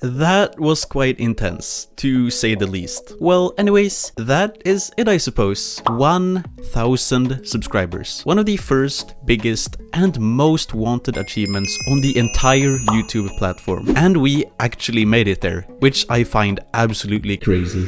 That was quite intense, to say the least. Well, anyways, that is it, I suppose. 1,000 subscribers. One of the first, biggest, and most wanted achievements on the entire YouTube platform. And we actually made it there, which I find absolutely crazy.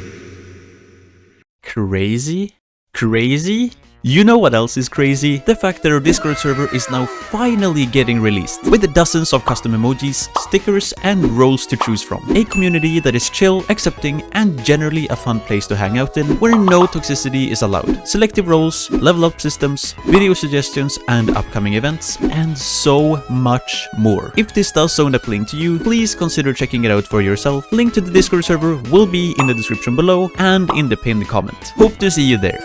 Crazy? Crazy? You know what else is crazy? The fact that our Discord server is now finally getting released, with dozens of custom emojis, stickers, and roles to choose from. A community that is chill, accepting, and generally a fun place to hang out in, where no toxicity is allowed. Selective roles, level up systems, video suggestions, and upcoming events, and so much more. If this does sound appealing to you, please consider checking it out for yourself. Link to the Discord server will be in the description below and in the pinned comment. Hope to see you there.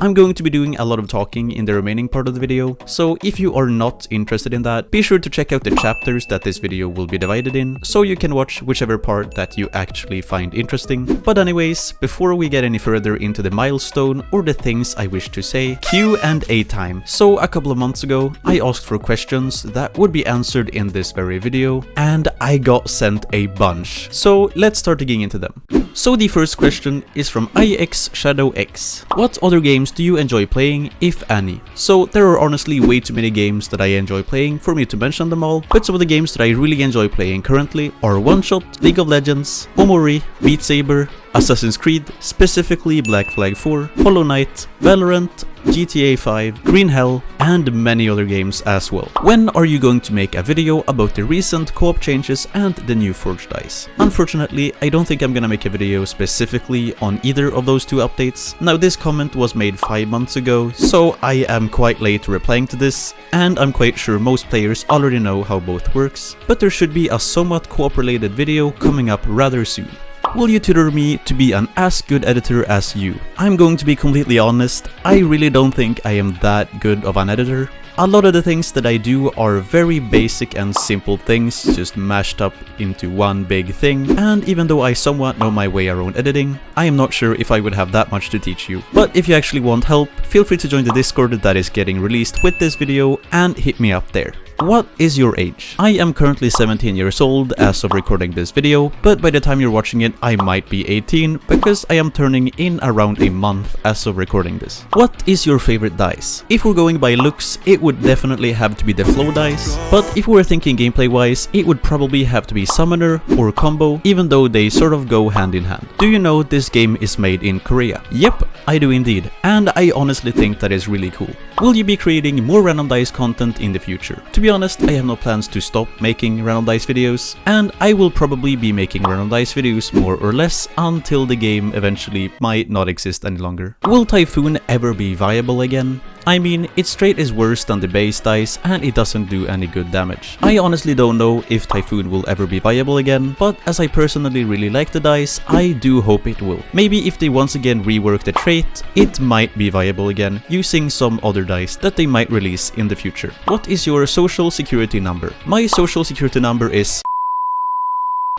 I'm going to be doing a lot of talking in the remaining part of the video, so if you are not interested in that, be sure to check out the chapters that this video will be divided in, so you can watch whichever part that you actually find interesting. But anyways, before we get any further into the milestone or the things I wish to say, Q&A time. So a couple of months ago, I asked for questions that would be answered in this very video, and I got sent a bunch. So let's start digging into them. So the first question is from IXShadowX. What other games do you enjoy playing, if any? So there are honestly way too many games that I enjoy playing for me to mention them all, but some of the games that I really enjoy playing currently are One Shot, League of Legends, Omori, Beat Saber, Assassin's Creed, specifically Black Flag 4, Hollow Knight, Valorant, GTA 5, Green Hell, and many other games as well. When are you going to make a video about the recent co-op changes and the new Forge dice? Unfortunately, I don't think I'm gonna make a video specifically on either of those two updates. Now, this comment was made 5 months ago, so I am quite late replying to this, and I'm quite sure most players already know how both works, but there should be a somewhat co-op related video coming up rather soon. Will you tutor me to be an as good editor as you? I'm going to be completely honest, I really don't think I am that good of an editor. A lot of the things that I do are very basic and simple things, just mashed up into one big thing, and even though I somewhat know my way around editing, I am not sure if I would have that much to teach you. But if you actually want help, feel free to join the Discord that is getting released with this video and hit me up there. What is your age? I am currently 17 years old as of recording this video, but by the time you're watching it, I might be 18 because I am turning in around a month as of recording this. What is your favorite dice? If we're going by looks, it would definitely have to be the flow dice, but if we're thinking gameplay wise, it would probably have to be Summoner or Combo, even though they sort of go hand in hand. Do you know this game is made in Korea? Yep, I do indeed, and I honestly think that is really cool. Will you be creating more random dice content in the future? To be honest, I have no plans to stop making random dice videos, and I will probably be making random dice videos more or less until the game eventually might not exist any longer. Will Typhoon ever be viable again? I mean, its trait is worse than the base dice and it doesn't do any good damage. I honestly don't know if Typhoon will ever be viable again, but as I personally really like the dice, I do hope it will. Maybe if they once again rework the trait, it might be viable again using some other dice that they might release in the future. What is your social security number? My social security number is...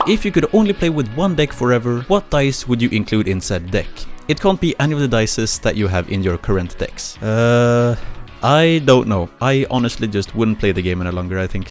If you could only play with one deck forever, what dice would you include in said deck? It can't be any of the dices that you have in your current decks. I don't know. I honestly just wouldn't play the game any longer, I think.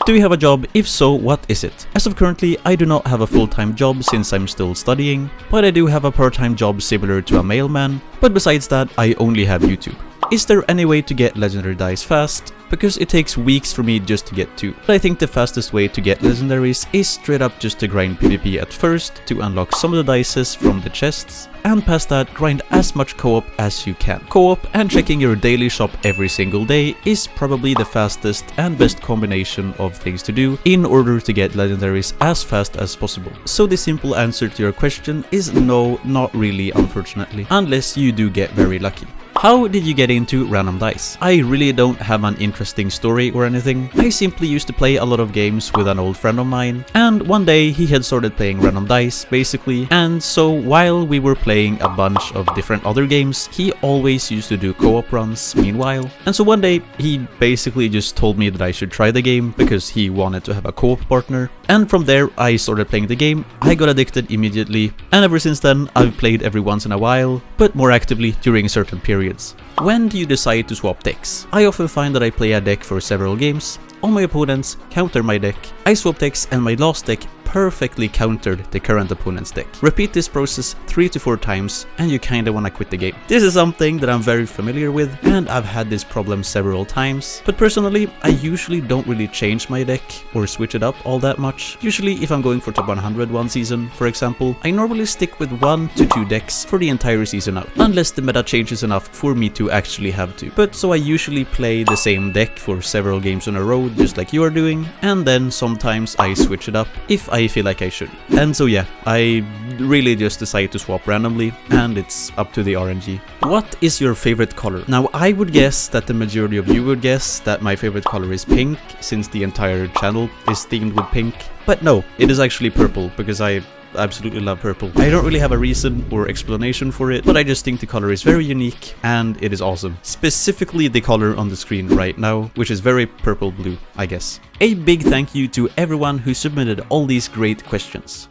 Do you have a job? If so, what is it? As of currently, I do not have a full-time job since I'm still studying, but I do have a part-time job similar to a mailman, but besides that, I only have YouTube. Is there any way to get legendary dice fast? Because it takes weeks for me just to get 2. But I think the fastest way to get legendaries is straight up just to grind PvP at first to unlock some of the dices from the chests, and past that grind as much co-op as you can. Co-op and checking your daily shop every single day is probably the fastest and best combination of things to do in order to get legendaries as fast as possible. So the simple answer to your question is no, not really, unfortunately, unless you do get very lucky. How did you get into random dice? I really don't have an interesting story or anything. I simply used to play a lot of games with an old friend of mine, and one day he had started playing random dice, basically, and so while we were playing a bunch of different other games, he always used to do co-op runs meanwhile. And so one day he basically just told me that I should try the game because he wanted to have a co-op partner, And from there I started playing the game, I got addicted immediately, and ever since then I've played every once in a while, but more actively during certain periods. When do you decide to swap decks? I often find that I play a deck for several games, all my opponents counter my deck, I swap decks, and my last deck perfectly countered the current opponent's deck. Repeat this process 3 to 4 times and you kinda wanna quit the game. This is something that I'm very familiar with, and I've had this problem several times, but personally I usually don't really change my deck or switch it up all that much. Usually if I'm going for top 100 one season, for example, I normally stick with 1 to 2 decks for the entire season out, unless the meta changes enough for me to actually have to. But so I usually play the same deck for several games in a row, just like you are doing, and then sometimes I switch it up if I feel like I should. And so yeah, I really just decide to swap randomly, and it's up to the RNG. What is your favorite color? Now I would guess that the majority of you would guess that my favorite color is pink, since the entire channel is themed with pink. But no, it is actually purple, because I absolutely love purple. I don't really have a reason or explanation for it, but I just think the color is very unique and it is awesome. Specifically the color on the screen right now, which is very purple blue, I guess. A big thank you to everyone who submitted all these great questions.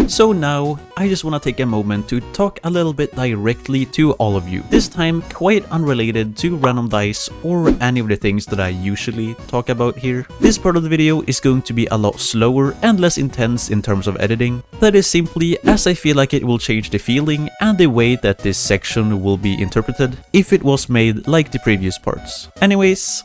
So now, I just want to take a moment to talk a little bit directly to all of you. This time quite unrelated to random dice or any of the things that I usually talk about here. This part of the video is going to be a lot slower and less intense in terms of editing. That is simply as I feel like it will change the feeling and the way that this section will be interpreted if it was made like the previous parts. Anyways,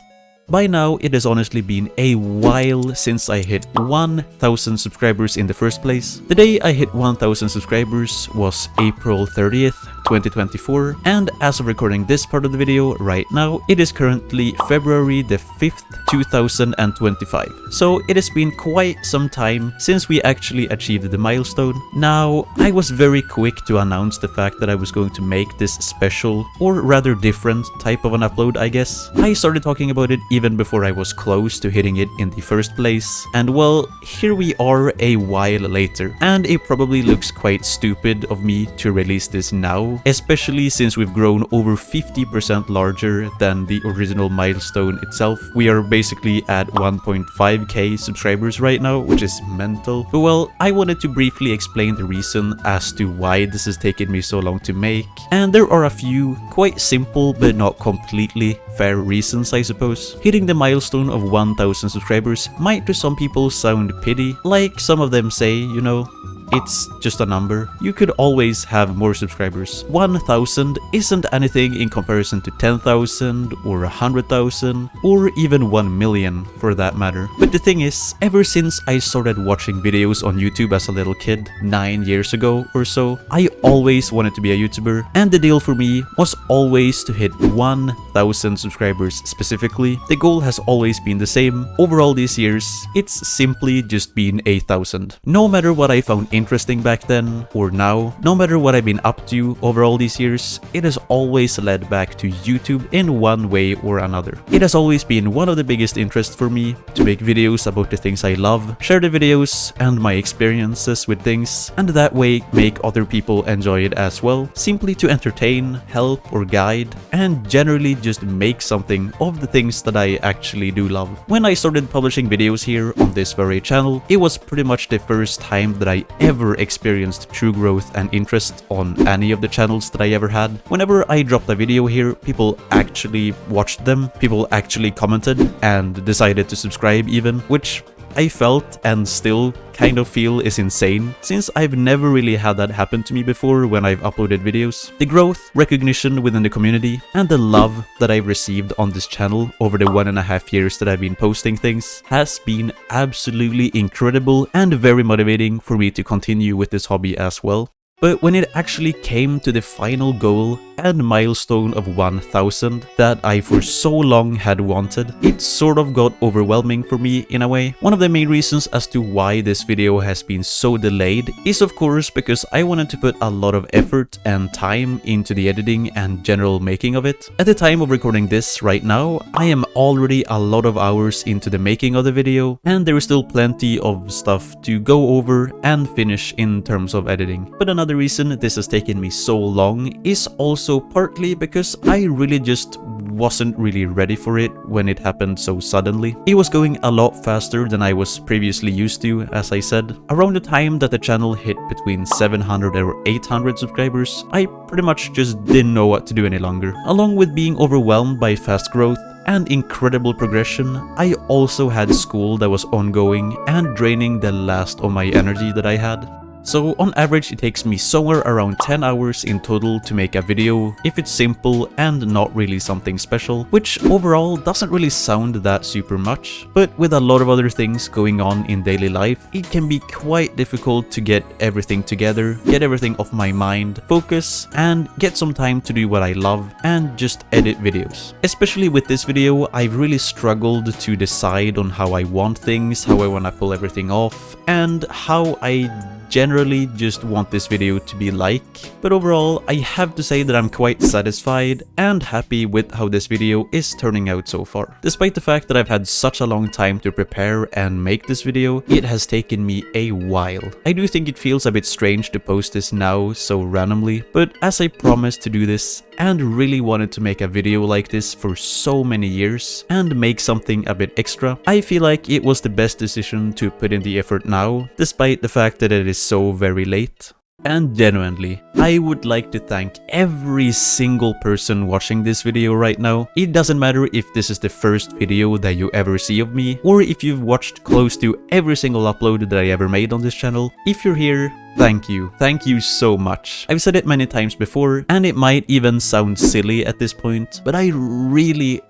by now, it has honestly been a while since I hit 1,000 subscribers in the first place. The day I hit 1,000 subscribers was April 30th, 2024, and as of recording this part of the video right now, it is currently February the 5th, 2025. So it has been quite some time since we actually achieved the milestone. Now, I was very quick to announce the fact that I was going to make this special, or rather different, type of an upload, I guess. I started talking about it even before I was close to hitting it in the first place, and well, here we are a while later, and it probably looks quite stupid of me to release this now, especially since we've grown over 50% larger than the original milestone itself. We are basically at 1.5k subscribers right now, which is mental. But well, I wanted to briefly explain the reason as to why this has taken me so long to make, and there are a few quite simple but not completely fair reasons, I suppose. Hitting the milestone of 1,000 subscribers might to some people sound petty, like some of them say, you know, it's just a number. You could always have more subscribers. 1,000 isn't anything in comparison to 10,000 or 100,000 or even 1 million for that matter. But the thing is, ever since I started watching videos on YouTube as a little kid 9 years ago or so, I always wanted to be a YouTuber, and the deal for me was always to hit 1,000 subscribers specifically. The goal has always been the same. Over all these years, it's simply just been 1,000. No matter what I found interesting back then or now, no matter what I've been up to over all these years, it has always led back to YouTube in one way or another. It has always been one of the biggest interests for me to make videos about the things I love, share the videos and my experiences with things, and that way make other people enjoy it as well, simply to entertain, help or guide, and generally just make something of the things that I actually do love. When I started publishing videos here on this very channel, it was pretty much the first time that I ever experienced true growth and interest on any of the channels that I ever had. Whenever I dropped a video here, people actually watched them, people actually commented and decided to subscribe even, which I felt and still kind of feel is insane, since I've never really had that happen to me before when I've uploaded videos. The growth, recognition within the community, and the love that I've received on this channel over the 1.5 years that I've been posting things has been absolutely incredible and very motivating for me to continue with this hobby as well. But when it actually came to the final goal and milestone of 1,000 that I for so long had wanted, it sort of got overwhelming for me in a way. One of the main reasons as to why this video has been so delayed is of course because I wanted to put a lot of effort and time into the editing and general making of it. At the time of recording this right now, I am already a lot of hours into the making of the video, and there is still plenty of stuff to go over and finish in terms of editing. But another reason this has taken me so long is also also partly because I really just wasn't really ready for it when it happened so suddenly. It was going a lot faster than I was previously used to, as I said. Around the time that the channel hit between 700 or 800 subscribers, I pretty much just didn't know what to do any longer. Along with being overwhelmed by fast growth and incredible progression, I also had school that was ongoing and draining the last of my energy that I had. So on average it takes me somewhere around 10 hours in total to make a video if it's simple and not really something special, which overall doesn't really sound that super much. But with a lot of other things going on in daily life, it can be quite difficult to get everything together, get everything off my mind, focus, and get some time to do what I love and just edit videos. Especially with this video, I've really struggled to decide on how I want things, how I want to pull everything off, and how I generally just want this video to be like. But overall, I have to say that I'm quite satisfied and happy with how this video is turning out so far. Despite the fact that I've had such a long time to prepare and make this video, it has taken me a while. I do think it feels a bit strange to post this now so randomly, but as I promised to do this and really wanted to make a video like this for so many years and make something a bit extra, I feel like it was the best decision to put in the effort now, despite the fact that it is so very late. And genuinely, I would like to thank every single person watching this video right now. It doesn't matter if this is the first video that you ever see of me, or if you've watched close to every single upload that I ever made on this channel. If you're here, thank you. Thank you so much. I've said it many times before, and it might even sound silly at this point, but I really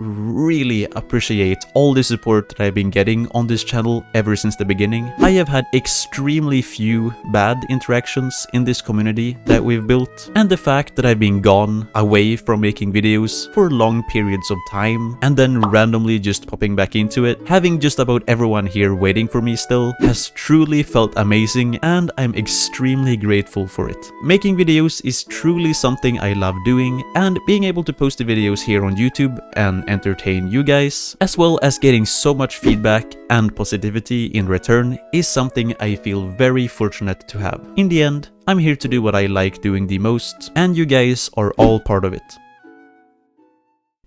appreciate all the support that I've been getting on this channel ever since the beginning. I have had extremely few bad interactions in this community that we've built, and the fact that I've been gone away from making videos for long periods of time and then randomly just popping back into it, having just about everyone here waiting for me still, has truly felt amazing, and I'm extremely grateful for it. Making videos is truly something I love doing, and being able to post the videos here on YouTube and entertain you guys, as well as getting so much feedback and positivity in return, is something I feel very fortunate to have. In the end, I'm here to do what I like doing the most, and you guys are all part of it.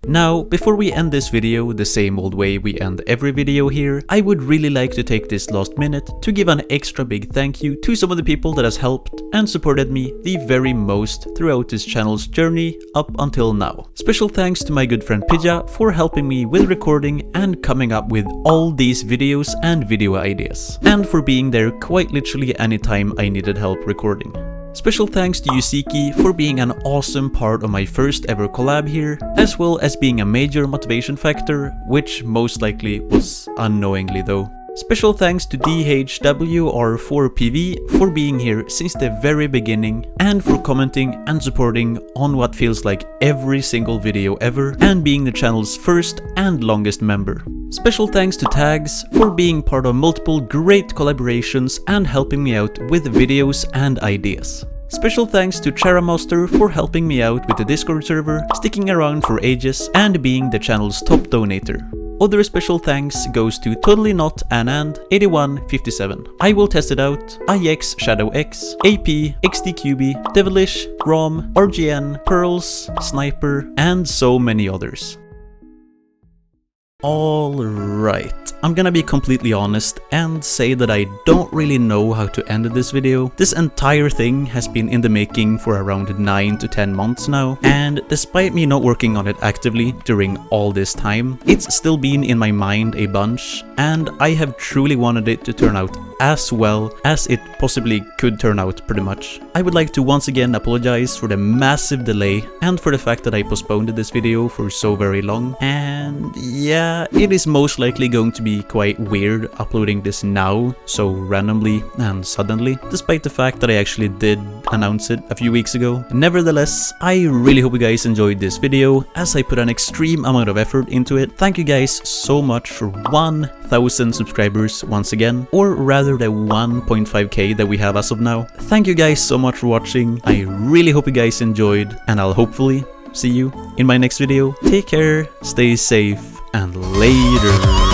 Now, before we end this video the same old way we end every video here, I would really like to take this last minute to give an extra big thank you to some of the people that has helped and supported me the very most throughout this channel's journey up until now. Special thanks to my good friend Pidja for helping me with recording and coming up with all these videos and video ideas, and for being there quite literally anytime I needed help recording. Special thanks to Tigi for being an awesome part of my first ever collab here, as well as being a major motivation factor, which most likely was unknowingly though. Special thanks to DHWR4PV for being here since the very beginning and for commenting and supporting on what feels like every single video ever and being the channel's first and longest member. Special thanks to Tags for being part of multiple great collaborations and helping me out with videos and ideas. Special thanks to Charamaster for helping me out with the Discord server, sticking around for ages and being the channel's top donator. Other special thanks goes to Totally Not Anand 8157. I Will Test It Out, IX Shadow X, AP, XDQB, Devilish, Rom, RGN, Pearls, Sniper, and so many others. Alright, I'm gonna be completely honest and say that I don't really know how to end this video. This entire thing has been in the making for around 9 to 10 months now, and despite me not working on it actively during all this time, it's still been in my mind a bunch, and I have truly wanted it to turn out as well as it possibly could turn out pretty much. I would like to once again apologize for the massive delay and for the fact that I postponed this video for so very long, and yeah, it is most likely going to be quite weird uploading this now so randomly and suddenly, despite the fact that I actually did announce it a few weeks ago. Nevertheless, I really hope you guys enjoyed this video as I put an extreme amount of effort into it. Thank you guys so much for 1,000 subscribers once again, or rather the 1.5k that we have as of now. Thank you guys so much for watching. I really hope you guys enjoyed, and I'll hopefully see you in my next video. Take care, stay safe, and later.